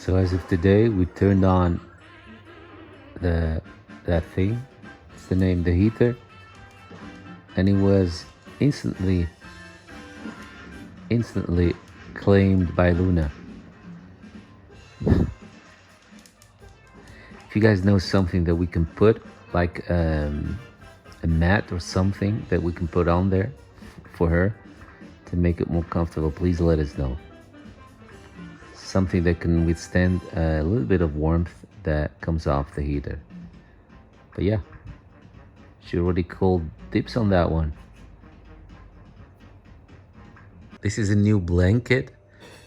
So as of today, we turned on that thing. It's the name, the heater, and it was instantly claimed by Luna. If you guys know something that we can put, like a mat or something that we can put on there for her to make it more comfortable, please let us know. Something that can withstand a little bit of warmth that comes off the heater. But yeah, she already called dibs on that one. This is a new blanket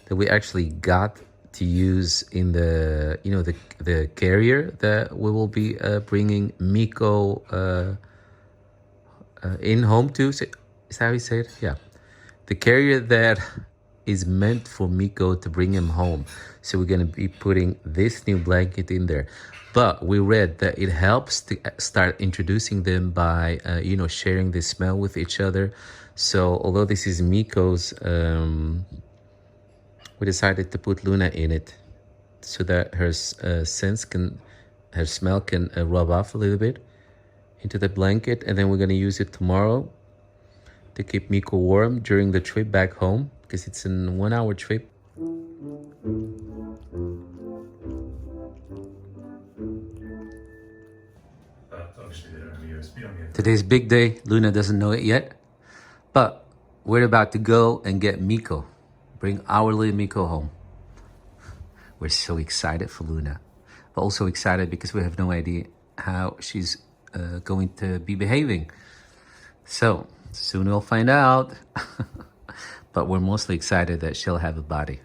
that we actually got to use in the, you know, the carrier that we will be bringing Miko in home to. Is that how you say it? Yeah. The carrier that is meant for Miko to bring him home. So we're gonna be putting this new blanket in there. But we read that it helps to start introducing them by, you know, sharing the smell with each other. So although this is Miko's, we decided to put Luna in it so that her her smell can rub off a little bit into the blanket. And then we're gonna use it tomorrow to keep Miko warm during the trip back home, because it's a 1 hour trip. Today's big day. Luna doesn't know it yet, but we're about to go and get Miko, bring our little Miko home. We're so excited for Luna, but also excited because we have no idea how she's going to be behaving. So soon we'll find out. But we're mostly excited that she'll have a body,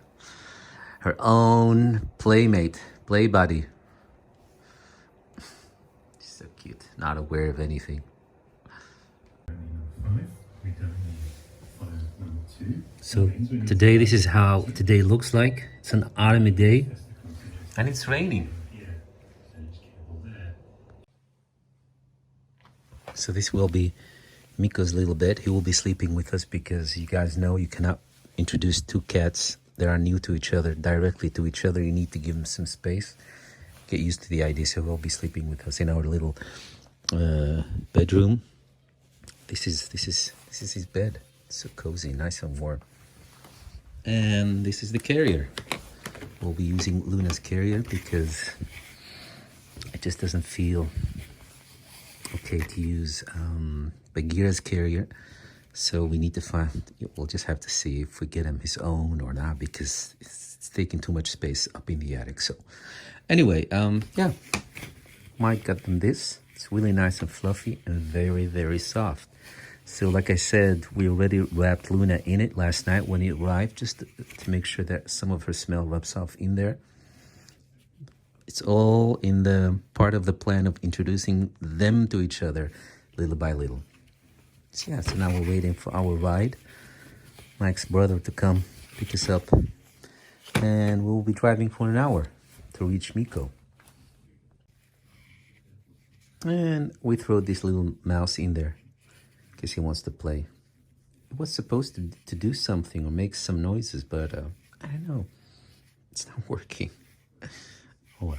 her own playmate, play buddy. She's so cute, not aware of anything. So today, this is how today looks like. It's an autumny day and it's raining. So this will be Miko's little bed. He will be sleeping with us because you guys know you cannot introduce two cats that are new to each other directly to each other. You need to give them some space, get used to the idea. So he'll be sleeping with us in our little bedroom. This is his bed. It's so cozy, nice and warm. And this is the carrier. We'll be using Luna's carrier because it just doesn't feel okay to use Bagheera's carrier. So we need to find, we'll just have to see if we get him his own or not, because it's taking too much space up in the attic. So anyway, yeah, Mike got them this. It's really nice and fluffy and very, very soft. So like I said, we already wrapped Luna in it last night when it arrived, just to make sure that some of her smell rubs off in there. It's all in the part of the plan of introducing them to each other little by little. So yeah, so now we're waiting for our ride, Mike's brother to come pick us up, and we'll be driving for an hour to reach Miko. And we throw this little mouse in there because he wants to play. It was supposed to do something or make some noises, but I don't know. It's not working. Oh well.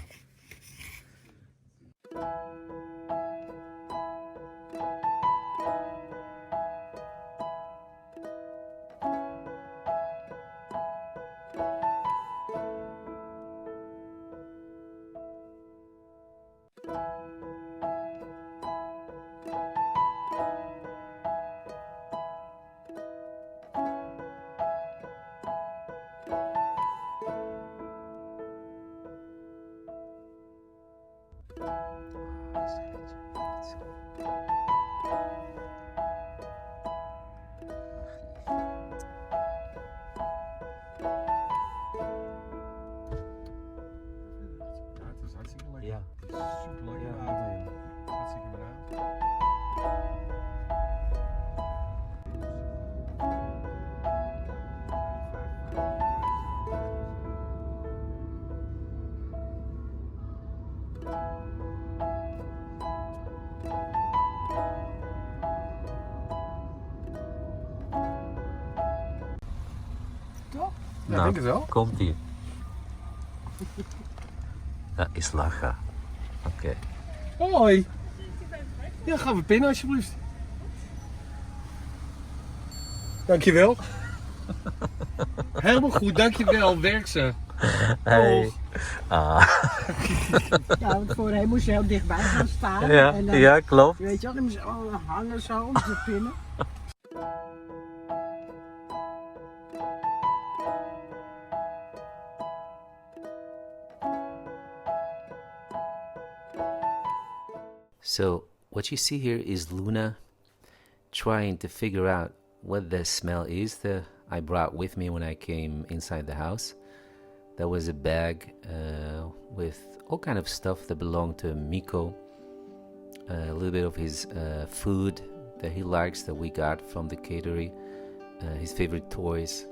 Ja, superleuk. Ja, hartstikke bedankt. Toch? Ja, nou, denk het wel. Komt-ie. Dat is lachen. Oké. Hoi. Ja, gaan we pinnen alsjeblieft. Dankjewel. Helemaal goed, dankjewel. Werk ze. Hey. Ah. Ja, want voorheen moest je heel dichtbij gaan staan. Ja, En dan, ja, klopt. weet je wel, dan moest je hangen zo om te pinnen. So what you see here is Luna trying to figure out what the smell is that I brought with me when I came inside the house. That was a bag with all kind of stuff that belonged to Miko. A little bit of his food that he likes that we got from the caterer, his favorite toys,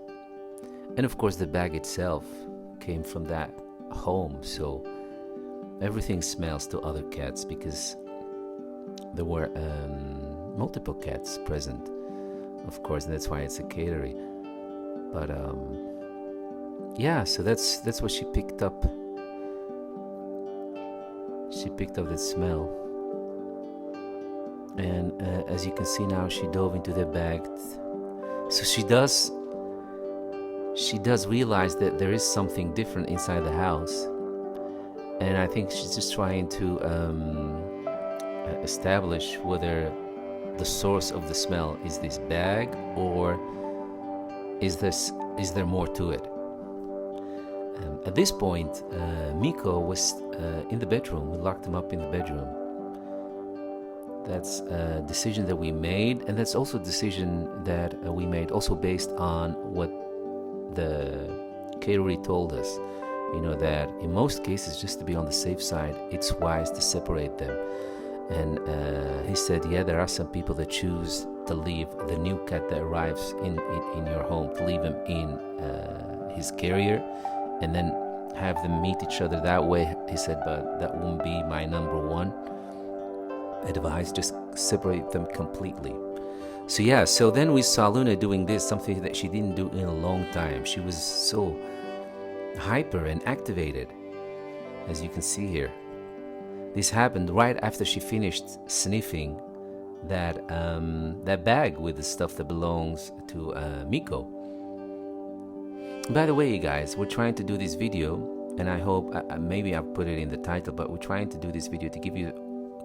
and of course the bag itself came from that home. So everything smells to other cats because there were multiple cats present, of course, and that's why it's a caterer. But yeah, so that's what she picked up. She picked up the smell, and as you can see now, she dove into the bag. So she does realize that there is something different inside the house, and I think she's just trying to establish whether the source of the smell is this bag or is there more to it. At this point, Miko was in the bedroom. We locked him up in the bedroom. That's a decision that we made, and that's also a decision that we made also based on what the caterer told us. You know, that in most cases, just to be on the safe side, it's wise to separate them. And he said, yeah, there are some people that choose to leave the new cat that arrives in your home, to leave him in his carrier and then have them meet each other that way. He said, but that won't be my number one advice. Just separate them completely. So yeah, so then we saw Luna doing this, something that she didn't do in a long time. She was so hyper and activated, as you can see here. This happened right after she finished sniffing that bag with the stuff that belongs to Miko. By the way, you guys, we're trying to do this video, and I hope maybe I'll put it in the title, but we're trying to do this video to give you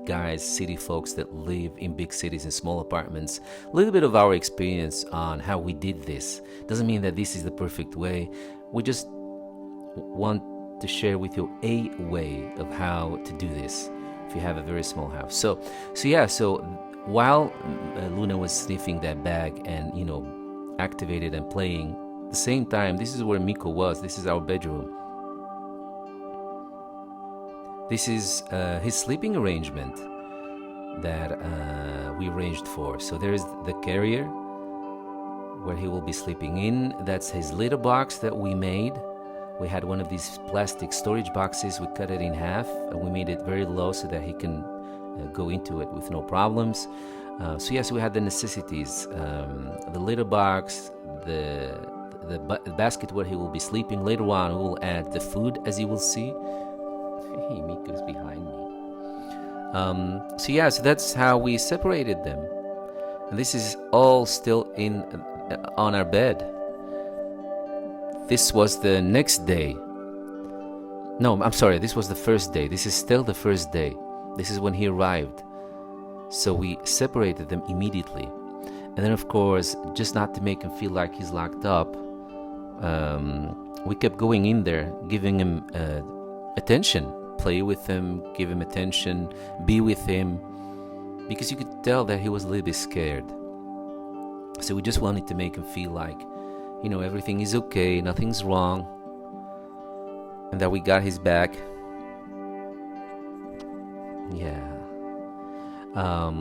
guys, city folks that live in big cities in small apartments, a little bit of our experience on how we did this. Doesn't mean that this is the perfect way. We just want to share with you a way of how to do this if you have a very small house. So while Luna was sniffing that bag and, you know, activated and playing, at the same time, this is where Miko was. This is our bedroom. This is his sleeping arrangement that we arranged for. So there's the carrier where he will be sleeping in. That's his litter box that we made. We had one of these plastic storage boxes. We cut it in half and we made it very low so that he can go into it with no problems. So yes, we had the necessities, the litter box, the basket where he will be sleeping. Later on, we will add the food, as you will see. Hey, Miko's behind me. So yeah, so that's how we separated them. And this is all still on our bed. This was the next day. No, I'm sorry, this was the first day. This is still the first day. This is when he arrived. So we separated them immediately. And then, of course, just not to make him feel like he's locked up, we kept going in there, giving him attention. Play with him, give him attention, be with him. Because you could tell that he was a little bit scared. So we just wanted to make him feel like, you know, everything is okay, nothing's wrong, and that we got his back. Yeah.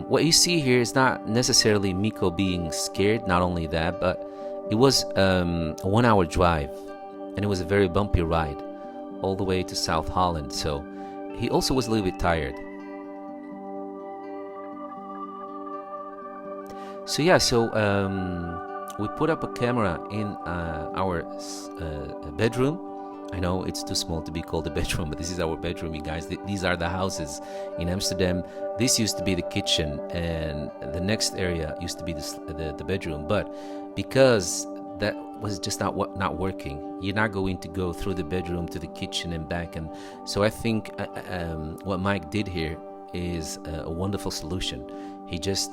What you see here is not necessarily Miko being scared, not only that, but it was a 1 hour drive, and it was a very bumpy ride all the way to South Holland, so he also was a little bit tired. So yeah, we put up a camera in our bedroom, I know it's too small to be called a bedroom, but this is our bedroom, you guys. These are the houses in Amsterdam. This used to be the kitchen, and the next area used to be the bedroom. But because that was just not working, you're not going to go through the bedroom to the kitchen and back. And so I think what Mike did here is a wonderful solution. He just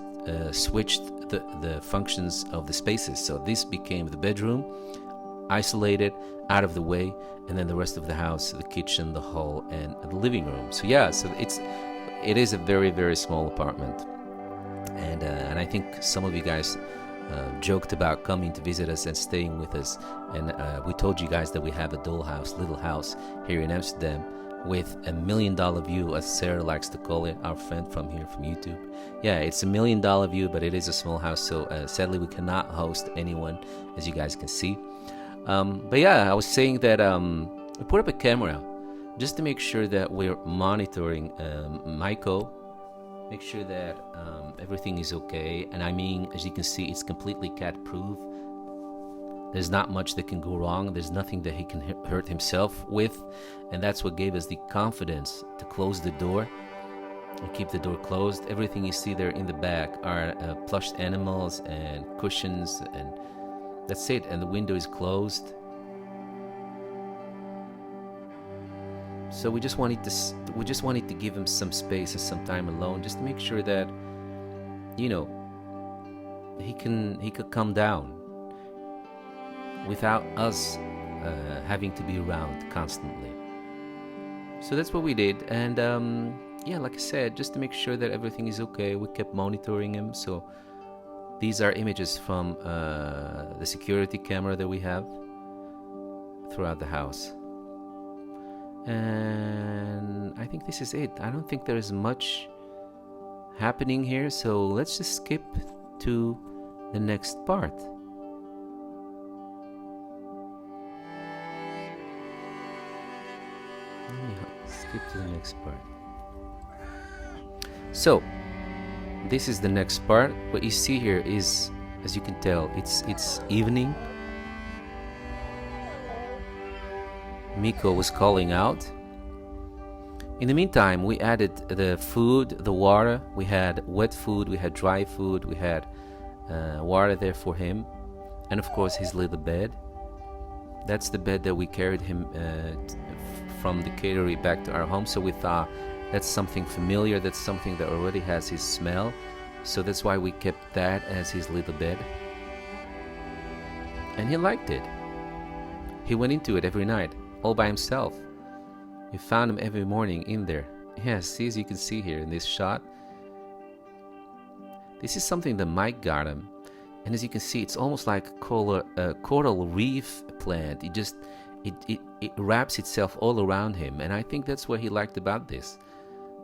switched the functions of the spaces. So this became the bedroom, isolated, out of the way, and then the rest of the house, the kitchen, the hall, and the living room. So yeah, so it is a very, very small apartment, and I think some of you guys joked about coming to visit us and staying with us, and we told you guys that we have a dollhouse, little house here in Amsterdam with $1 million view, as Sarah likes to call it, our friend from here from YouTube. Yeah, it's $1 million view, but it is a small house, so sadly we cannot host anyone, as you guys can see. But yeah, I was saying that we put up a camera just to make sure that we're monitoring Miko, make sure that everything is okay. And I mean, as you can see, it's completely cat proof. There's not much that can go wrong. There's nothing that he can hurt himself with, and that's what gave us the confidence to close the door and keep the door closed. Everything you see there in the back are plush animals and cushions, and that's it. And the window is closed. So we just wanted to give him some space and some time alone, just to make sure that, you know, he could calm down without us having to be around constantly. So that's what we did, and yeah, like I said, just to make sure that everything is okay, we kept monitoring him. So these are images from the security camera that we have throughout the house. And I think this is it. I don't think there is much happening here, so let's just skip to the next part. Let me skip to the next part. So this is the next part. What you see here is, as you can tell, it's evening. Miko was calling out. In the meantime, we added the food, the water. We had wet food, we had dry food, we had water there for him, and of course his little bed. That's the bed that we carried him from the caterer back to our home. So we thought that's something familiar, that's something that already has his smell. So that's why we kept that as his little bed. And he liked it. He went into it every night, all by himself. We found him every morning in there. Yes, see, as you can see here in this shot. This is something that Mike got him. And as you can see, it's almost like a coral reef plant. It wraps itself all around him. And I think that's what he liked about this.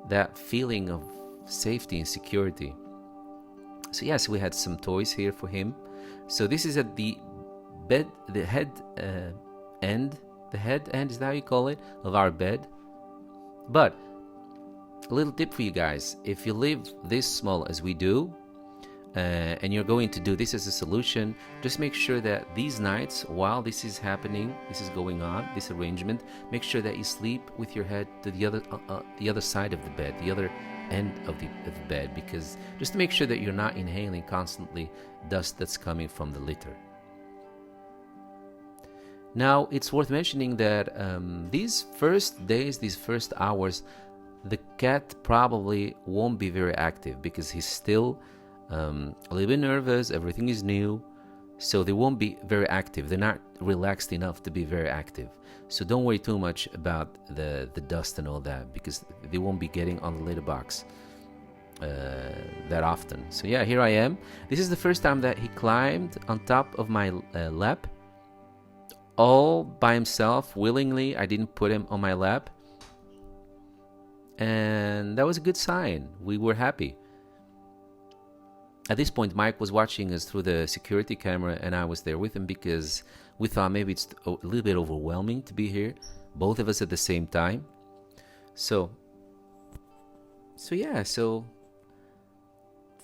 That feeling of safety and security. So yes, we had some toys here for him. So this is at the bed, the head end. The head end, is that how you call it, of our bed. But a little tip for you guys: if you live this small as we do, and you're going to do this as a solution, just make sure that these nights, while this is happening, this is going on, this arrangement, make sure that you sleep with your head to the other side of the bed, the other end of the bed, because just to make sure that you're not inhaling constantly dust that's coming from the litter. Now, it's worth mentioning that these first days, these first hours, the cat probably won't be very active because he's still a little bit nervous, everything is new, so they won't be very active. They're not relaxed enough to be very active. So don't worry too much about the dust and all that, because they won't be getting on the litter box that often. So yeah, here I am. This is the first time that he climbed on top of my lap. All by himself, willingly. I didn't put him on my lap, and that was a good sign. We were happy. At this point, Mike was watching us through the security camera, and I was there with him because we thought maybe it's a little bit overwhelming to be here, both of us at the same time. So yeah, so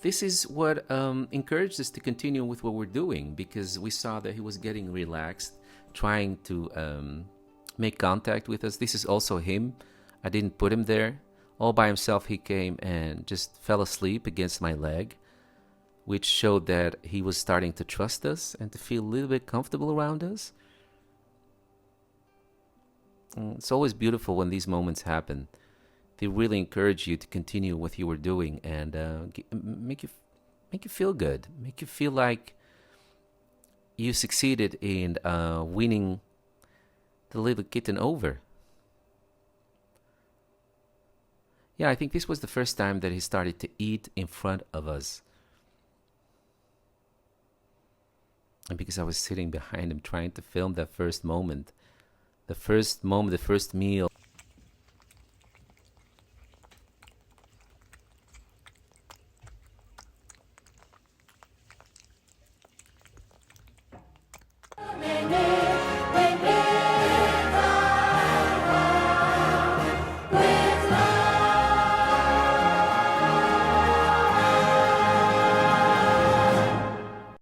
this is what encouraged us to continue with what we're doing, because we saw that he was getting relaxed, trying to make contact with us. This is also him. I didn't put him there. All by himself, he came and just fell asleep against my leg, which showed that he was starting to trust us and to feel a little bit comfortable around us. It's always beautiful when these moments happen. They really encourage you to continue what you were doing and make you feel good, make you feel like you succeeded in winning the little kitten over. Yeah, I think this was the first time that he started to eat in front of us. And because I was sitting behind him trying to film that first moment, the first meal